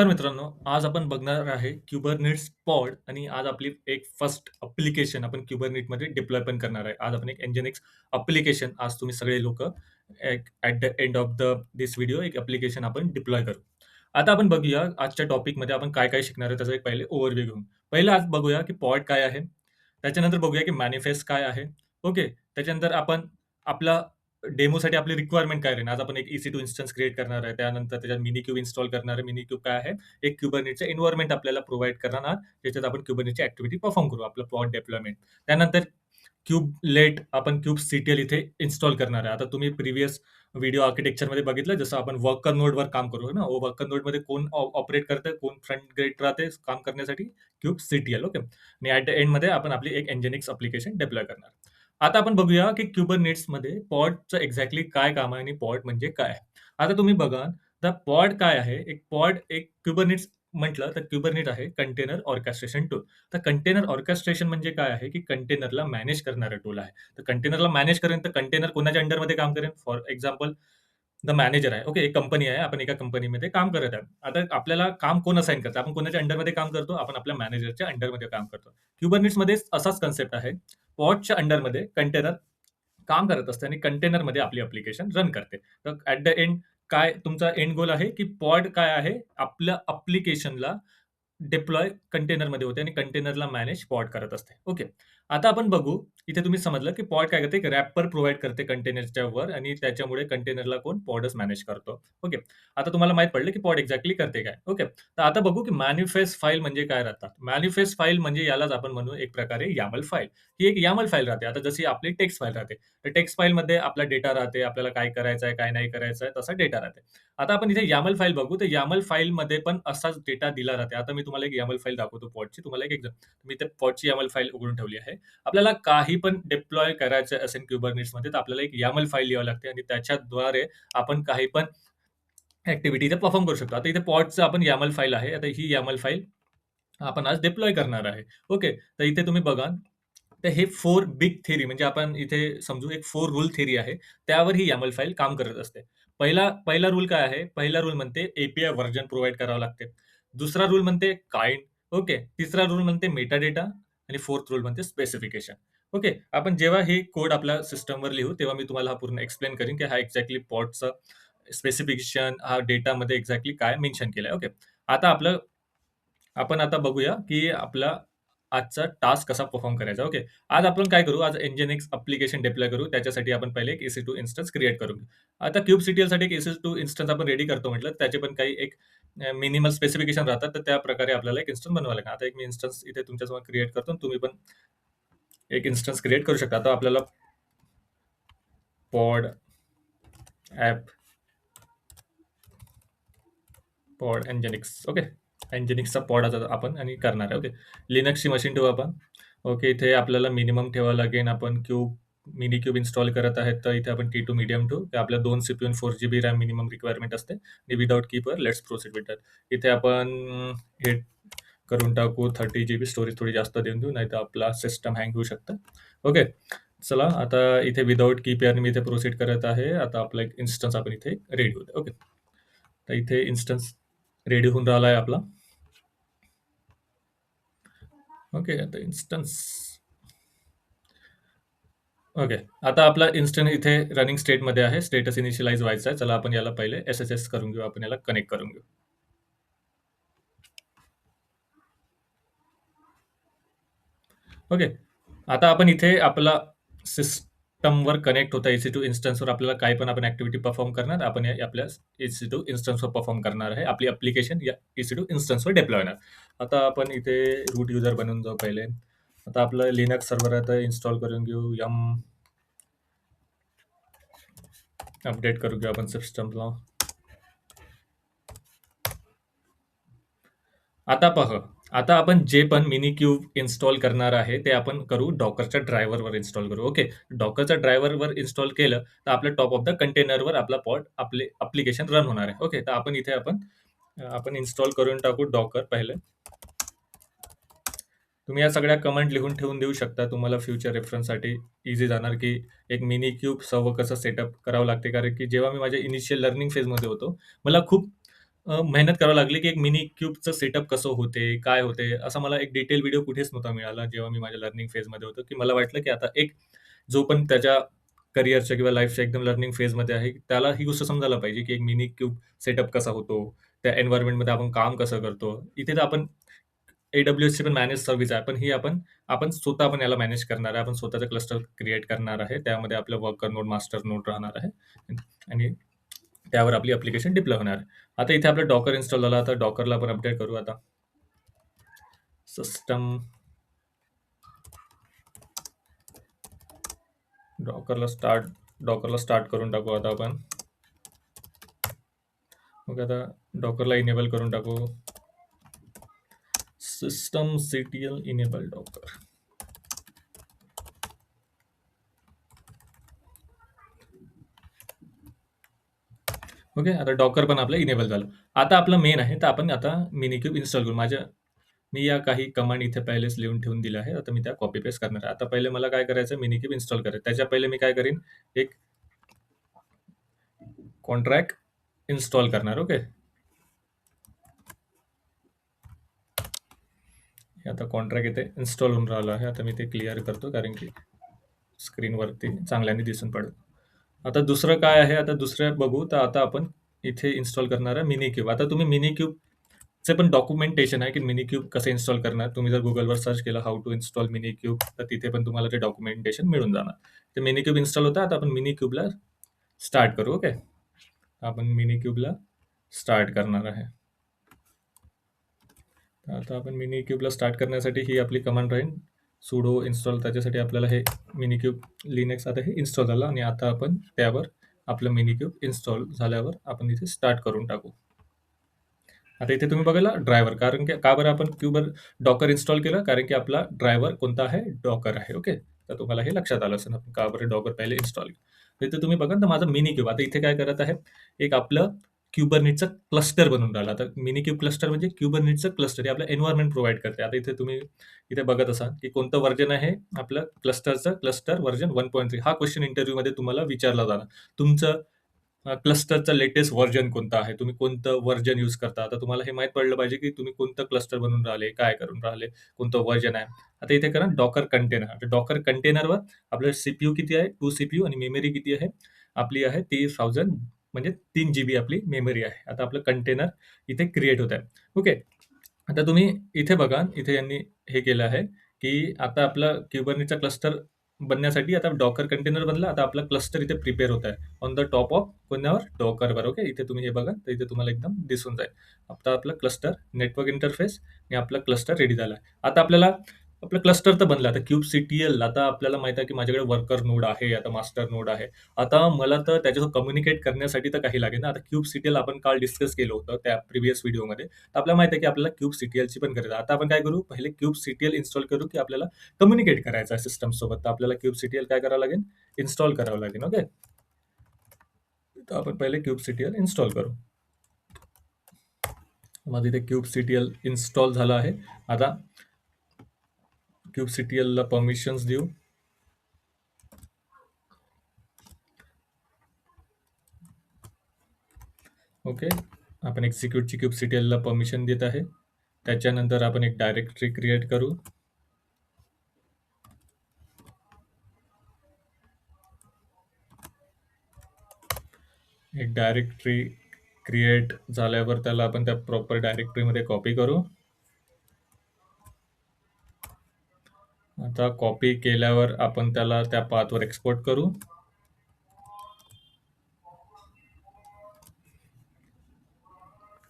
तर मित्रांनो, आज आपण बघणार आहे Kubernetes पॉड आणि आज आपली एक फर्स्ट ॲप्लिकेशन आपण Kubernetesमध्ये डिप्लॉय पण करणार आहे. आज आपण एक Nginx ॲप्लिकेशन आज तुम्ही सगळे लोकं एक at the end of this video एक ॲप्लिकेशन आपण डिप्लॉय करू. आता आपण बघूया आजच्या टॉपिकमध्ये आपण काय-काय शिकणार आहे त्याचा एक पहिले ओव्हरव्ह्यू घेऊन. पहिलं आज बघूया की पॉड काय आहे? त्याच्यानंतर बघूया की मॅनिफेस्ट काय आहे? ओके. त्याच्यानंतर आपण आपला डेमोसाठी आपली रिक्वायरमेंट काय राहील? आज आपण एक EC2 इन्स्टन्स क्रिएट करणार आहे. त्यानंतर त्याच्यात मिनिक्यूब इन्स्टॉल करणार आहे. मिनिक्यूब काय आहे? एक Kubernetesचं एन्व्हायर्नमेंट आपल्याला प्रोव्हाईड करणार, ज्याच्यात आपण Kubernetesची ॲक्टिव्हिटी परफॉर्म करू, आपलं पॉड डिप्लॉयमेंट. त्यानंतर क्यूबलेट आपण kubectl इथे इन्स्टॉल करणार आहे. आता तुम्ही प्रिव्हियस व्हिडिओ आर्किटेक्चरमध्ये बघितलं, जसं आपण वर्कर नोडवर काम करू ना, वर्कर नोडमध्ये कोण ऑपरेट करतं, कोण फ्रंट गेट राहते काम करण्यासाठी? kubectl. ओके. आणि ॲट द एंडमध्ये आपण आपली एक Nginx ॲप्लिकेशन डिप्लॉय करणार. आता आपण बघूया की Kubernetesमध्ये पॉडचं एक्झॅक्टली काय काम आहे आणि पॉड म्हणजे काय? आता तुम्ही बघा, तर पॉड काय आहे? एक पॉड एक Kubernetes म्हटलं तर Kubernetes आहे कंटेनर ऑर्केस्ट्रेशन टूल. तर कंटेनर ऑर्केस्ट्रेशन म्हणजे काय आहे, की कंटेनरला मॅनेज करणारं टूल आहे. तर कंटेनरला मॅनेज करेन, तर कंटेनर कोणाच्या अंडरमध्ये काम करेन? फॉर एक्झाम्पल द मॅनेजर आहे. ओके, एक कंपनी आहे. आपण एका कंपनीमध्ये काम करत आहे. आता आपल्याला काम कोण असाइन करतं? आपण कोणाच्या अंडरमध्ये काम करतो? आपण आपल्या मॅनेजरच्या अंडरमध्ये काम करतो. Kubernetesमध्ये असाच कन्सेप्ट आहे. पॉडच्या अंडरमध्ये कंटेनर काम करत असते आणि कंटेनरमध्ये आपली ॲप्लिकेशन रन करते. तर ॲट द एंड काय तुमचा एंड गोल आहे, की पॉड काय आहे? आपल्या ॲप्लिकेशनला डिप्लॉय कंटेनरमध्ये होते आणि कंटेनरला मॅनेज पॉड करत असते. ओके. आता आपण बघू, इथे तुम्ही समजलं, की पॉड काय करते? एक रॅपर प्रोव्हाईड करते कंटेनरच्या वर आणि त्याच्यामुळे कंटेनरला कोण? पॉडच मॅनेज करतो. ओके. आता तुम्हाला माहीत पडलं, की पॉड एक्झॅक्टली करते काय? ओके. तर आता बघू, की मॅनिफेस्ट फाईल म्हणजे काय राहतात? मॅनिफेस्ट फाईल म्हणजे यालाच आपण म्हणू एक प्रकारे YAML फाईल. ही एक YAML फाईल राहते. आता जशी आपली टेक्स्ट फाईल राहते. तर टेक्स्ट फाईलमध्ये आपला डेटा राहते, आपल्याला काय करायचं आहे, काय नाही करायचं आहे, तसा डेटा राहते. आता आपण इथे YAML फाईल बघू, तर YAML फाईलमध्ये पण असाच डेटा दिला राहते. आता मी तुम्हाला एक YAML फाईल दाखवतो पॉडची. तुम्हाला एक मी ते पॉडची YAML फाईल उघडून ठेवली आहे. आपल्याला काही पण डिप्लॉय करायचं असेल Kubernetesमध्ये, तर आपल्याला एक YAML फाईल लिहावी लागते आणि त्याच्याद्वारे आपण काही पण ॲक्टिव्हिटी इथे परफॉर्म करू शकतो. आता इथे पॉडचं आपण YAML फाईल आहे. आता ही YAML फाईल आपण आज डिप्लॉय करणार आहे. ओके. तर इथे तुम्ही बघा, तर हे 4 बिग थिअरी म्हणजे आपण इथे समजू एक 4 रूल थिअरी आहे. त्यावर ही YAML फाईल काम करत असते. पहिला रूल काय आहे? पहिला रूल म्हणते API व्हर्जन प्रोव्हाईड करावं लागते. दुसरा रूल म्हणते काइंड. ओके. तिसरा रूल म्हणते मेटा डेटा आणि 4th रूल म्हणते स्पेसिफिकेशन. ओके. आपण जेव्हा हे कोड आपल्या सिस्टमवर लिहू, तेव्हा मी तुम्हाला हा पूर्ण एक्सप्लेन करीन, की हा एक्झॅक्टली पॉडचा स्पेसिफिकेशन हा डेटामध्ये एक्झॅक्टली काय मेन्शन केलंय. ओके. आता आपण आता बघूया, की आपला आजचा टास्क कसा परफॉर्म करायचा. ओके. आज आपण काय करू, आज Nginx ॲप्लिकेशन डिप्लॉय करू. त्याच्यासाठी आपण पहिले एक EC2 इन्स्टन्स क्रिएट करू. आता kubectl एक EC2 इन्स्टन्स आपण रेडी करतो म्हटलं, त्याचे पण काही एक मिनिमल स्पेसिफिकेशन राहतात. तर त्या प्रकारे आपल्याला एक इन्स्टन्स बनवावा लागेल. आता एक मी इन्स्टन्स इथे तुमच्यासमोर क्रिएट करतो आणि तुम्ही पण एक इन्स्टन्स क्रिएट करू शकता. आता आपल्याला pod app pod Nginx. Okay. Nginxचा पॉड आता आपण आणि करणार आहे. ओके. लिनक्सची मशीन ठेवू आपण. ओके. इथे आपल्याला मिनिमम ठेवावं लागेल. आपण मिनिक्यूब इन्स्टॉल करत आहेत, तर इथे आपण T2 मीडियम ठेवू. ते आपल्या 2 CPU आणि 4 GB रॅम मिनिमम रिक्वायरमेंट असते आणि without keeper let's proceed with that. इथे आपण हे करून टाकू 30 GB स्टोरेज थोडी जास्त देऊन देऊ, नाहीतर आपला सिस्टम हँग होऊ शकतं. ओके. चला आता इथे विथआऊट कीपरने मी इथे प्रोसीड करत आहे. आता आपला एक इन्स्टन्स आपण इथे रेडी होतं. ओके. तर इथे इन्स्टन्स रेडी होऊन राहिला आहे आपला. ओके. आता इन्स्टन्स ओके. आता आपला इन्स्टन्स इथे रनिंग स्टेटमध्ये आहे. स्टेटस इनिशियलाइज व्हायचा आहे. चला आपण याला पहिले SSH करून घेऊ. आपण याला कनेक्ट करून घेऊ. ओके. आता आपण इथे आपला सिस्टमवर कनेक्ट होता EC2 इन्स्टन्सवर आपल्याला काही पण आपण ॲक्टिव्हिटी परफॉर्म करणार. आपण आपल्या EC2 इन्स्टन्सवर परफॉर्म करणार आहे. आपली ॲप्लिकेशन या EC2 इन्स्टन्सवर डिप्लॉय होणार. आता आपण इथे रूट युजर बनवून जाऊ पहिले. आता आपलं लिनक्स सर्व्हर आता इन्स्टॉल करून घेऊ. अपडेट करू घेऊ आपण सिस्टमला. आता पहा, आता आपण जे पण मिनिक्यूब इन्स्टॉल करणार आहे, ते आपण करू डॉकरच्या ड्रायव्हरवर इन्स्टॉल करू. ओके. डॉकरच्या ड्रायव्हरवर इन्स्टॉल केलं, तर आपल्या टॉप ऑफ द कंटेनरवर आपला पॉड आपले ॲप्लिकेशन रन होणार आहे. ओके. तर आपण इथे आपण इन्स्टॉल करून टाकू डॉकर पहिले. तुम्ही या सगळ्या कमांड लिहून ठेवून देऊ शकता. तुम्हाला फ्युचर रेफरन्ससाठी ईझी जाणार, की एक मिनिक्यूब सर्व्हर कसं सेटअप करावं लागते. कारण की जेव्हा मी माझ्या इनिशियल लर्निंग फेजमध्ये होतो, मला खूप मेहनत करावी लागली, की एक मिनी क्यूबचं सेटअप कसं होते, काय होते, असा मला एक डिटेल व्हिडिओ कुठेच नव्हता मिळाला, जेव्हा मी माझ्या लर्निंग फेजमध्ये होतो, की मला वाटलं, की आता एक जो पण त्याच्या करिअरच्या किंवा लाईफच्या एकदम लर्निंग फेजमध्ये आहे, त्याला ही गोष्ट समजायला पाहिजे, की एक मिनी क्यूब सेटअप कसा होतो, त्या एन्व्हायर्नमेंटमध्ये आपण काम कसं करतो. इथे तर आपण AWSची पण मॅनेज सर्व्हिस आहे, पण ही आपण आपण स्वतः पण याला मॅनेज करणार आहे. आपण स्वतःचं क्लस्टर क्रिएट करणार आहे. त्यामध्ये आपलं वर्कर नोड, मास्टर नोड राहणार आहे आणि त्यावर आपली ॲप्लिकेशन डिप्लॉय होणार आहे. आता इथे आपलं डॉकर इन्स्टॉल झालं. आता डॉकरला आपण अपडेट करू आता. सिस्टम डॉकरला स्टार्ट करून टाकू आता आपण. मग आता डॉकरला इनेबल करून टाकू. System CTL enable Docker. Okay. आता डॉकर पण आपलं इनेबल झालं. आता आपलं मेन आहे, तर आपण आता मिनीक्यूब इन्स्टॉल करू. मी या काही कमांड इथे पहिलेच लिहून ठेवून दिल्या आहे. आता मी त्या कॉपी पेस्ट करणार आहे. आता पहिले मला काय करायचं आहे, मिनीक्यूब इन्स्टॉल करायचं. त्याच्या पहिले मी काय करीन, एक कॉन्ट्रॅक्ट इन्स्टॉल करणार. ओके. हे आता कॉन्ट्रॅक्ट इथे इन्स्टॉल होऊन राहिलं आहे. आता मी ते क्लिअर करतो, कारण की स्क्रीनवरती चांगल्याने दिसून पडेल. आता दुसरं काय आहे, आता दुसरं बघू. तर आता आपण इथे इन्स्टॉल करणार आहे मिनीक्यूब. आता तुम्ही मिनीक्यूबचे पण डॉक्युमेंटेशन आहे, की मिनीक्यूब कसं इन्स्टॉल करणार. तुम्ही जर Googleवर सर्च केलं हाऊ टू इन्स्टॉल मिनीक्यूब, तर तिथे पण तुम्हाला ते डॉक्युमेंटेशन मिळून जाणार. ते मिनीक्यूब इन्स्टॉल होतं. आता आपण मिनीक्यूबला स्टार्ट करू. ओके. आपण मिनीक्यूबला स्टार्ट करणार आहे. आता आपण मिनीक्यूबला स्टार्ट करण्यासाठी ही आपली कमांड राहील, सुडो इन्स्टॉल. त्याच्यासाठी आपल्याला हे मिनीक्यूब लिनक्स आता हे इन्स्टॉल झालं आणि आता आपण त्यावर आपलं मिनीक्यूब इन्स्टॉल झाल्यावर आपण इथे स्टार्ट करून टाकू. आता इथे तुम्ही बघायला ड्रायव्हर, कारण की का बरं आपण क्यूबर डॉकर इन्स्टॉल केलं, कारण की आपला ड्रायव्हर कोणता आहे, डॉकर आहे. ओके. तर तुम्हाला हे लक्षात आलं असेल आपण का बरं डॉकर पहिले इन्स्टॉल केलं. इथे तुम्ही बघा तर माझं मिनी क्यूब आता इथे काय करत आहे, एक आपलं क्युबरनेटचं क्लस्टर बनवून राहिलं. आता मिनी क्यूब क्लस्टर म्हणजे क्युबरनेटचं क्लस्टर, हे आपलं एन्व्हायरमेंट प्रोव्हाइड करते. आता इथे तुम्ही इथे बघत असाल, की कोणतं व्हर्जन आहे आपलं क्लस्टरचं, क्लस्टर व्हर्जन 1.3. हा क्वेश्चन इंटरव्ह्यूमध्ये तुम्हाला विचारला जाणार. तुमचं क्लस्टरचं लेटेस्ट व्हर्जन कोणतं आहे? तुम्ही कोणतं व्हर्जन यूज करता? आता तुम्हाला हे माहीत पडलं पाहिजे, की तुम्ही कोणतं क्लस्टर बनवून राहिले, काय करून राहिले, कोणतं व्हर्जन आहे. आता इथे करा डॉकर कंटेनर. आता डॉकर कंटेनरवर आपलं सीपीयू किती आहे? 2 सीपीयू आणि मेमरी किती आहे? आपली आहे 30,000, म्हणजे 3 जीबी आपली मेमरी आहे. आता आपलं कंटेनर इथे क्रिएट होत आहे. ओके. आता तुम्ही इथे बघा, इथे यांनी हे केलं आहे, की आता आपला Kuberneteचा क्लस्टर बनण्यासाठी आता डॉकर कंटेनर बनला. आता आपला क्लस्टर इथे प्रिपेअर होत आहे. ऑन द टॉप ऑफ कोणावर? डॉकरवर. ओके. इथे तुम्ही हे बघा, तर इथे तुम्हाला एकदम दिसून जाईल. आता आपलं क्लस्टर नेटवर्क इंटरफेस आणि आपला क्लस्टर रेडी झाला आहे. आता आपल्याला आपलं क्लस्टर तर बनलं. आता kubectl, आता आपल्याला माहित आहे, की माझ्याकडे वर्कर नोड आहे, आता मास्टर नोड आहे. आता मला तर त्याच्यासोबत कम्युनिकेट करण्यासाठी तर काही लागेल ना. आता kubectl आपण काल डिस्कस केलं होतं त्या प्रिव्हियस व्हिडिओमध्ये. तर आपल्याला माहिती आहे, की आपल्याला kubectlची पण गरज आहे. आता आपण काय करू, पहिले kubectl इन्स्टॉल करू, की आपल्याला कम्युनिकेट करायचं आहे सिस्टमसोबत. तर आपल्याला kubectl काय करावं लागेल, इन्स्टॉल करावं लागेल. ओके. तर आपण पहिले kubectl इन्स्टॉल करू. माझं इथे kubectl इन्स्टॉल झालं आहे. आता kubectl ला परमिशन्स देऊ. ओके. आपण एक्झिक्यूटची kubectl ला परमिशन देत आहे. त्याच्यानंतर आपण एक डायरेक्टरी क्रिएट करू. एक डायरेक्टरी क्रिएट झाल्यावर त्याला आपण त्या प्रॉपर डायरेक्टरीमध्ये कॉपी करू. आता कॉपी केल्यावर आपण त्याला त्या पाथवर एक्सपोर्ट करू.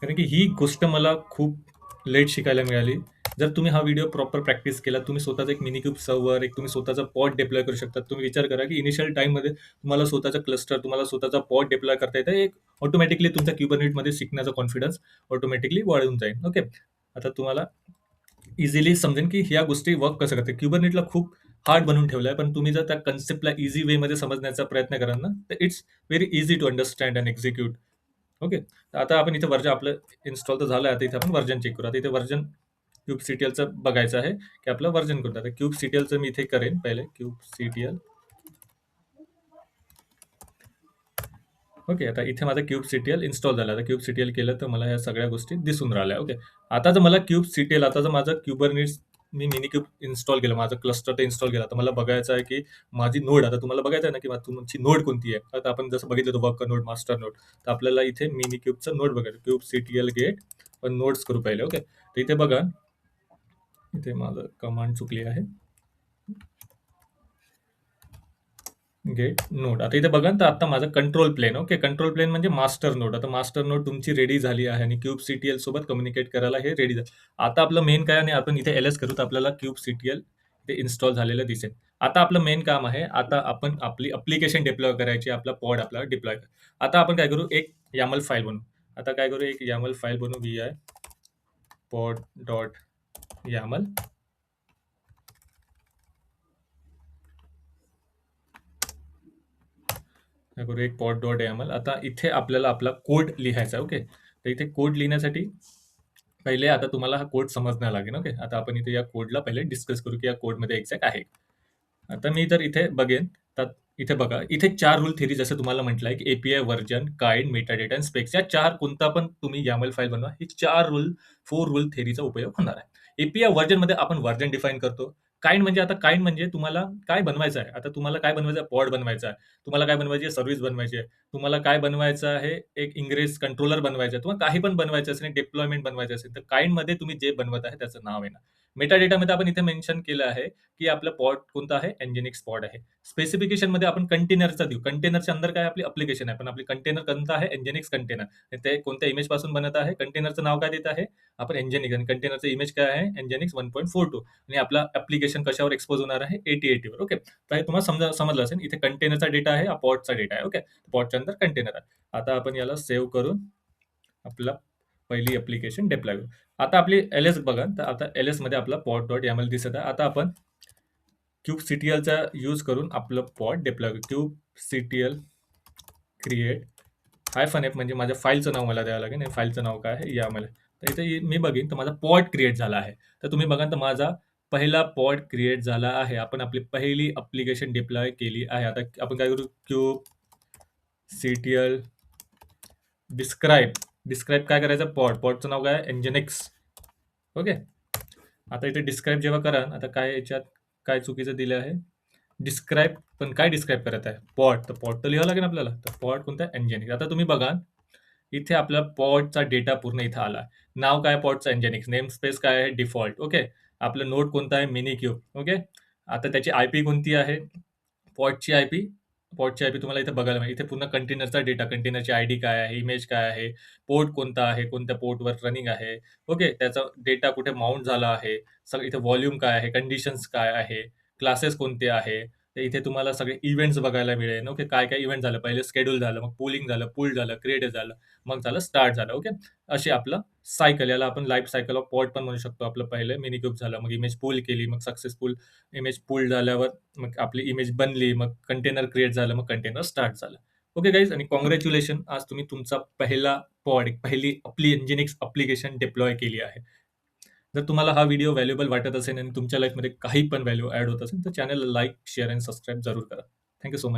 कारण की ही गोष्ट मला खूप लेट शिकायला मिळाली. जर तुम्ही हा व्हिडिओ प्रॉपर प्रॅक्टिस केला, तुम्ही स्वतःचा एक मिनीक्यूब सर्व्हर, एक तुम्ही स्वतःचा पॉड डिप्लॉय करू शकता. तुम्ही विचार करा, की इनिशियल टाईममध्ये तुम्हाला स्वतःचा क्लस्टर, तुम्हाला स्वतःचा पॉड डिप्लॉय करता येतं. एक ऑटोमॅटिकली तुमच्या Kubernetesमध्ये शिकण्याचा कॉन्फिडन्स ऑटोमॅटिकली वाढून जाईल. ओके. आता तुम्हाला इझिली समजेल, की ह्या गोष्टी वर्क कसं करते. Kubernetesला खूप हार्ड बनवून ठेवलं आहे, पण तुम्ही जर त्या कन्सेप्टला इझी वेमध्ये समजण्याचा प्रयत्न कराल ना, तर it's very easy to understand and execute. Okay. तर आता आपण इथे व्हर्जन आपलं इन्स्टॉल तर झालं आहे. आता इथे आपण व्हर्जन चेक करू. आता इथे व्हर्जन kubectlचं बघायचं आहे, की आपलं व्हर्जन कोणतं. आता kubectlचं मी इथे करेन पहिले kubectl. ओके. आता इथे माझं kubectl इन्स्टॉल झालं. आता kubectl केलं तर मला ह्या सगळ्या गोष्टी दिसून राहिल्या. ओके. आता जर मला kubectl आता जर माझं Kubernetes मी मिनिक्यूब इन्स्टॉल केलं. माझं क्लस्टर ते इन्स्टॉल केलं. आता मला बघायचं आहे, की माझी नोड आता तुम्हाला बघायचं आहे ना, की तुमची नोड कोणती आहे. आता आपण जसं बघितलं होतं वर्कर नोड, मास्टर नोड. तर आपल्याला इथे मिनिक्यूबचं नोड बघायचं. kubectl गेट पण नोड्स करू पहिले. ओके. तर इथे बघा, इथे माझं कमांड चुकली आहे. Get node. आता इथे बघा तर आता माझं control plane. Okay. Control plane म्हणजे मास्टर नोड. आता मास्टर नोड तुमची रेडी झाली आहे आणि kubectl सोबत कम्युनिकेट करायला हे रेडी झालं. आता आपलं मेन काय आणि आपण इथे एलएस करू तर आपल्याला kubectl ते इन्स्टॉल झालेलं दिसेल. आता आपलं मेन काम आहे. आता आपण आपली ॲप्लिकेशन डिप्लॉय करायची. आपला पॉड आपल्याला डिप्लॉय आता आपण काय करू, एक YAML फाईल बनवू. आता काय करू, एक YAML फाईल बनवू vi pod.yaml. काय करू, एक pod.yaml. आता इथे आपल्याला आपला कोड लिहायचा आहे. ओके. तर इथे कोड लिहिण्यासाठी पहिले आता तुम्हाला हा कोड समजणं लागेल. ओके. आता आपण इथे या कोडला पहिले डिस्कस करू, की या कोडमध्ये एक्झॅक्ट आहे. आता मी जर इथे बघेन तर इथे बघा, इथे 4 रूल थेरी जसं तुम्हाला म्हटलंय, की एपीआय, व्हर्जन, काइंड, मेटाडेटा आणि स्पेक्स या 4 कोणता पण तुम्ही YAML फाईल बनवा. ही 4 रूल थेरीचा उपयोग होणार आहे. एपीआय व्हर्जनमध्ये आपण व्हर्जन डिफाईन करतो. काइंड म्हणजे आता काइंड म्हणजे तुम्हाला काय बनवायचं आहे. आता तुम्हाला काय बनवायचं आहे, पॉड बनवायचा आहे. तुम्हाला काय बनवायची आहे, सर्व्हिस बनवायची आहे. तुम्हाला काय बनवायचं आहे, एक इंग्रेस कंट्रोलर बनवायचं आहे. तुम्हाला काही पण बनवायचं असेल, डिप्लॉयमेंट बनवायचं असेल, तर काइंडमध्ये तुम्ही जे बनवत आहे त्याचं नाव येणार. मेटाडेटामध्ये आपण इथे मेन्शन केलं आहे, की आपलं पॉड कोणता आहे, Nginx पॉड आहे. स्पेसिफिकेशनमध्ये आपण कंटेनरचा देऊ. कंटेनरच्या अंदर काय आपली ॲप्लिकेशन आहे. पण आपली कंटेनर कोणता आहे, Nginx कंटेनर. ते कोणत्या इमेजपासून बनत आहे, कंटेनरचं नाव काय देत आहे, आपण Nginx आणि कंटेनरचं इमेज काय आहे, Nginx 1.42 आणि आपला ॲप्लिकेशन कशावर एक्सपोज होणार आहे, 8080 वर. ओके. तर हे तुम्हाला समजलं असेल. इथे कंटेनरचा डेटा आहे, हा पॉडचा डेटा आहे. ओके. पॉडच्या अंदर कंटेनर आहे. आता आपण याला सेव्ह करून आपला पहिली ॲप्लिकेशन डिप्लॉय करू. आता आपली एलएस बघा, तर आता एलएसमध्ये आपला pod.yaml दिसत आहे. आता आपण kubectlचा यूज करून आपलं पॉड डिप्लॉय करू. kubectl क्रिएट -f म्हणजे माझ्या फाईलचं नाव मला द्यावं लागेल आणि फाईलचं नाव काय आहे, YAML. तर इथे मी बघीन तर माझा पॉड क्रिएट झाला आहे. तर तुम्ही बघा तर माझा पहिला पॉड क्रिएट झाला आहे. आपण आपली पहिली ॲप्लिकेशन डिप्लॉय केली आहे. आता आपण काय करू, kubectl डिस्क्राईब काय करायचं, पॉडचं नाव काय आहे, Nginx. ओके. आता इथे डिस्क्राईब जेव्हा कराल, आता काय याच्यात काय चुकीचं दिलं आहे, डिस्क्राईब पण काय डिस्क्राईब करत आहे, पॉड. तर पॉड तर लिहावं लागेल आपल्याला. तर पॉड कोणता आहे, Nginx. आता तुम्ही बघा इथे आपला पॉडचा डेटा पूर्ण इथे आला. नाव काय पॉडचं, Nginx. नेम स्पेस काय आहे, डिफॉल्ट. ओके. आपलं नोड कोणता आहे, मिनिक्यूब. ओके. आता त्याची आयपी कोणती आहे, पॉडची आयपी. पॉडची आयपी तुम्हाला इथे बघायला मिळेल. इथे पूर्ण कंटेनरचा डेटा, कंटेनरची आयडी काय आहे, इमेज काय आहे, पोर्ट कोणता आहे, कोणत्या पोर्टवर रनिंग आहे. ओके. त्याचा डेटा कुठे माउंट झाला आहे, सगळं इथे व्हॉल्यूम काय आहे, कंडिशन्स काय आहे, क्लासेस कोणते आहे. तर इथे तुम्हाला सगळे इव्हेंट्स बघायला मिळेल. ओके. काय-काय इव्हेंट झालं, पहिले शेड्यूल झालं, मग पोलिंग झालं, पूल झालं, क्रिएट झालं, मग झालं स्टार्ट झालं. ओके. अशी आपलं सायकल, याला आपण लाईफ सायकल ऑफ पॉड पण म्हणू शकतो. आपलं पहिलं मिनिक्यूब झालं, मग इमेज पूल केली, मग सक्सेसफुल इमेज पूल झाल्यावर मग आपली इमेज बनली, मग कंटेनर क्रिएट झालं, मग कंटेनर स्टार्ट झालं. ओके गाईज, आणि कॉंग्रॅच्युलेशन, आज तुम्ही तुमचा पहिला पॉड, पहिली आपली Nginx ॲप्लिकेशन डिप्लॉय केली आहे. जर तुम्हाला हा व्हिडिओ व्हॅल्युएबल वाटत असेल आणि तुमच्या लाईफमध्ये काही पण व्हॅल्यू ॲड होत असेल, तर चॅनलला लाईक, शेअर आणि सबस्क्राईब जरूर करा. Thank you so much.